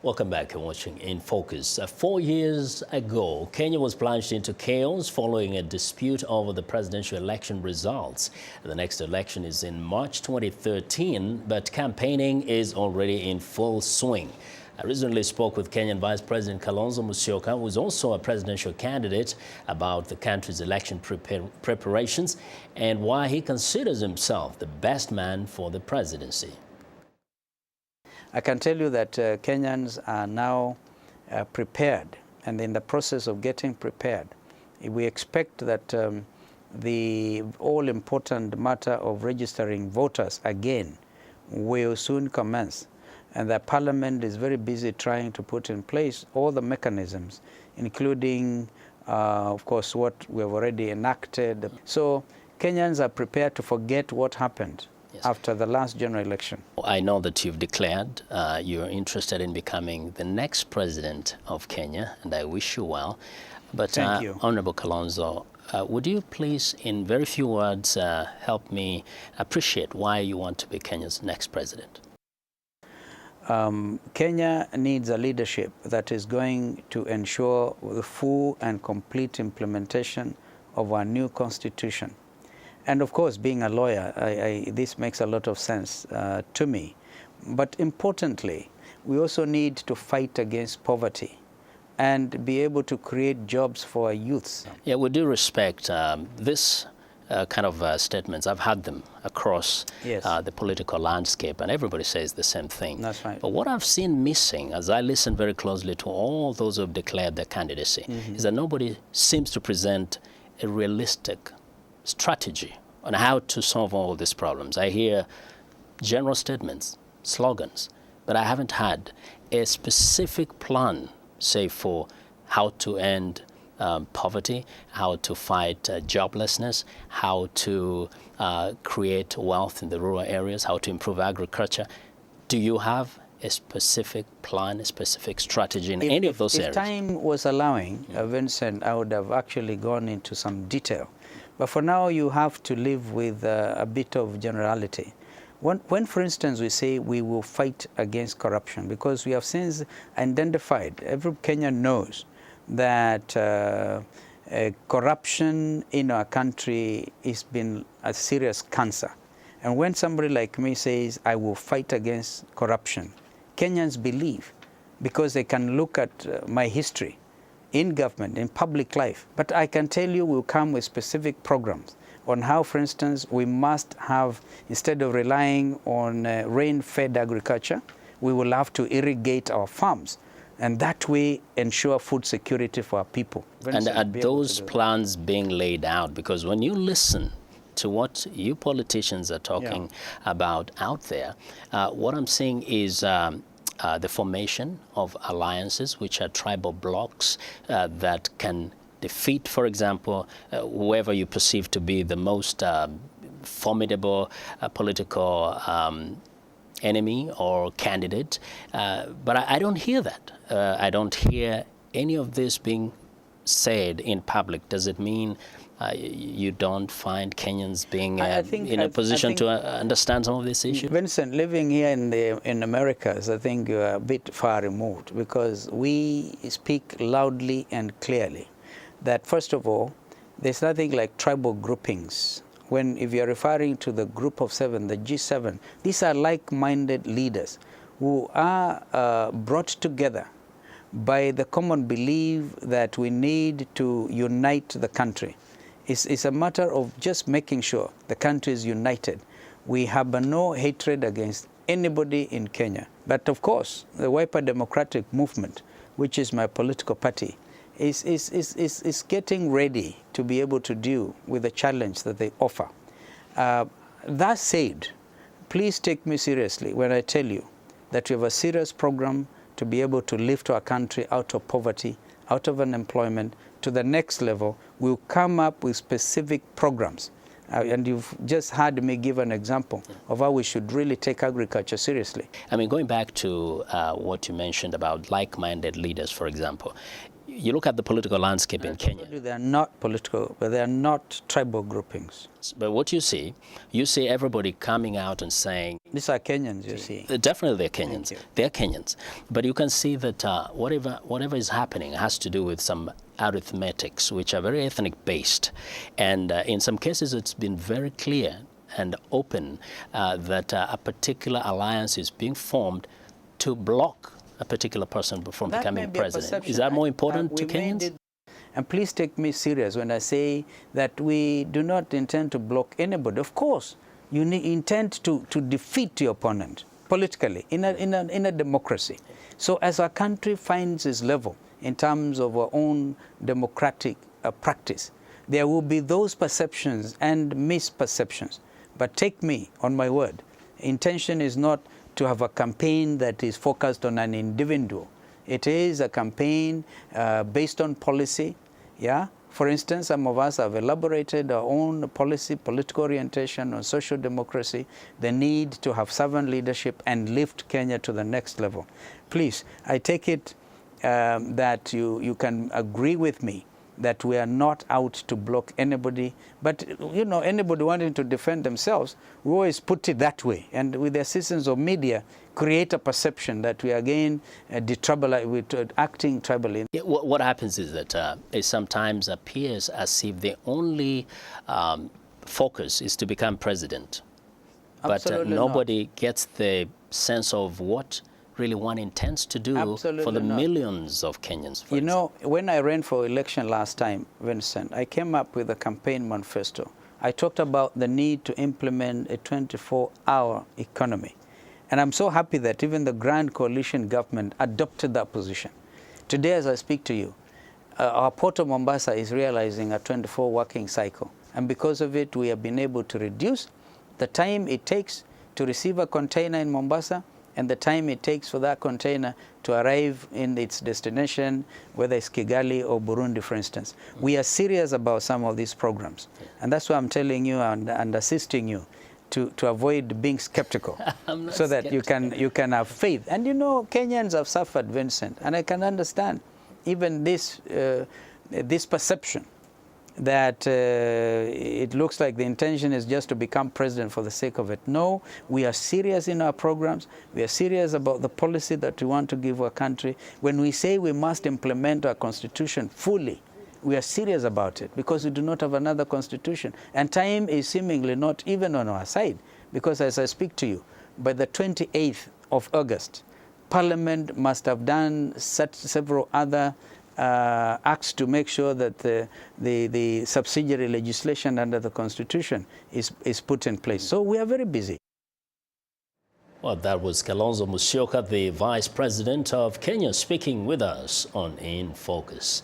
Welcome back. You're watching In Focus. 4 years ago, Kenya was plunged into chaos following a dispute over the presidential election results. The next election is in March 2013, but campaigning is already in full swing. I recently spoke with Kenyan Vice President Kalonzo Musyoka, who is also a presidential candidate, about the country's election preparations and why he considers himself the best man for the presidency. I can tell you that Kenyans are now prepared and in the process of getting prepared. We expect that the all-important matter of registering voters again will soon commence, and the Parliament is very busy trying to put in place all the mechanisms, including, of course, what we have already enacted. So Kenyans are prepared to forget what happened. Yes. After the last general election. I know that you've declared you're interested in becoming the next president of Kenya, and I wish you well. But Thank you. Honorable Kalonzo, would you please, in very few words, help me appreciate why you want to be Kenya's next president? Kenya needs a leadership that is going to ensure the full and complete implementation of our new constitution. And of course, being a lawyer, this makes a lot of sense to me. But importantly, we also need to fight against poverty and be able to create jobs for our youths. Yeah, with due respect, this kind of statements, I've had them across Yes. The political landscape, and everybody says the same thing. That's right. But what I've seen missing, as I listen very closely to all those who have declared their candidacy, is that nobody seems to present a realistic strategy on how to solve all these problems. I hear general statements, slogans, but I haven't had a specific plan, say, for how to end poverty, how to fight joblessness, how to create wealth in the rural areas, how to improve agriculture. Do you have a specific plan, a specific strategy in any of those areas? If time was allowing, Vincent, I would have actually gone into some detail. But for now, you have to live with a bit of generality. When, for instance, we say we will fight against corruption, because we have since identified, every Kenyan knows that corruption in our country has been a serious cancer. And when somebody like me says, I will fight against corruption, Kenyans believe, because they can look at my history in government, in public life. But I can tell you we'll come with specific programs on how, for instance, we must have, instead of relying on rain-fed agriculture, we will have to irrigate our farms, and that way ensure food security for our people. And are those plans being laid out? Because when you listen to what you politicians are talking about out there, what I'm seeing is the formation of alliances, which are tribal blocs that can defeat, for example, whoever you perceive to be the most formidable political enemy or candidate. But I don't hear that. I don't hear any of this being said in public. Does it mean you don't find Kenyans being in a position to understand some of these issues? Vincent, living here in Americas, I think you're a bit far removed, because we speak loudly and clearly that, first of all, there's nothing like tribal groupings. If you're referring to the group of seven, the G7, these are like-minded leaders who are brought together by the common belief that we need to unite the country. It's a matter of just making sure the country is united. We have no hatred against anybody in Kenya. But of course, the Wiper Democratic Movement, which is my political party, is getting ready to be able to deal with the challenge that they offer. That said, please take me seriously when I tell you that we have a serious program to be able to lift our country out of poverty, out of unemployment, to the next level. We'll come up with specific programs. And you've just heard me give an example of how we should really take agriculture seriously. I mean, going back to what you mentioned about like-minded leaders, for example, you look at the political landscape in Kenya. They are not political, but they are not tribal groupings. But what you see everybody coming out and saying... These are Kenyans, you see. Definitely they're Kenyans. They're Kenyans. But you can see that whatever is happening has to do with some arithmetics, which are very ethnic-based. And in some cases, it's been very clear and open that a particular alliance is being formed to block a particular person from becoming president. Is that more important to Kenyans? And please take me serious when I say that we do not intend to block anybody. Of course, you intend to defeat your opponent politically in a democracy. So as our country finds its level in terms of our own democratic practice, there will be those perceptions and misperceptions. But take me on my word, intention is not to have a campaign that is focused on an individual. It is a campaign based on policy. Yeah. For instance, some of us have elaborated our own policy, political orientation on social democracy, the need to have servant leadership and lift Kenya to the next level. Please, I take it that you can agree with me that we are not out to block anybody, but you know, anybody wanting to defend themselves, we always put it that way, and with the assistance of media, create a perception that we are again acting tribally. Yeah, what happens is that it sometimes appears as if the only focus is to become president, but nobody gets the sense of what really one intends to do for the millions of Kenyans. You know, when I ran for election last time, Vincent, I came up with a campaign manifesto. I talked about the need to implement a 24-hour economy. And I'm so happy that even the Grand Coalition government adopted that position. Today, as I speak to you, our Port of Mombasa is realizing a 24 working cycle. And because of it, we have been able to reduce the time it takes to receive a container in Mombasa and the time it takes for that container to arrive in its destination, whether it's Kigali or Burundi, for instance. We are serious about some of these programs. And that's why I'm telling you and assisting you to avoid being skeptical so that you can have faith. And you know, Kenyans have suffered, Vincent, and I can understand even this perception that it looks like the intention is just to become president for the sake of it. No, we are serious in our programs. We are serious about the policy that we want to give our country. When we say we must implement our constitution fully, we are serious about it because we do not have another constitution. And time is seemingly not even on our side because as I speak to you, by the 28th of August, Parliament must have done several other acts to make sure that the subsidiary legislation under the Constitution is put in place. So we are very busy. Well, that was Kalonzo Musyoka, the Vice President of Kenya, speaking with us on In Focus.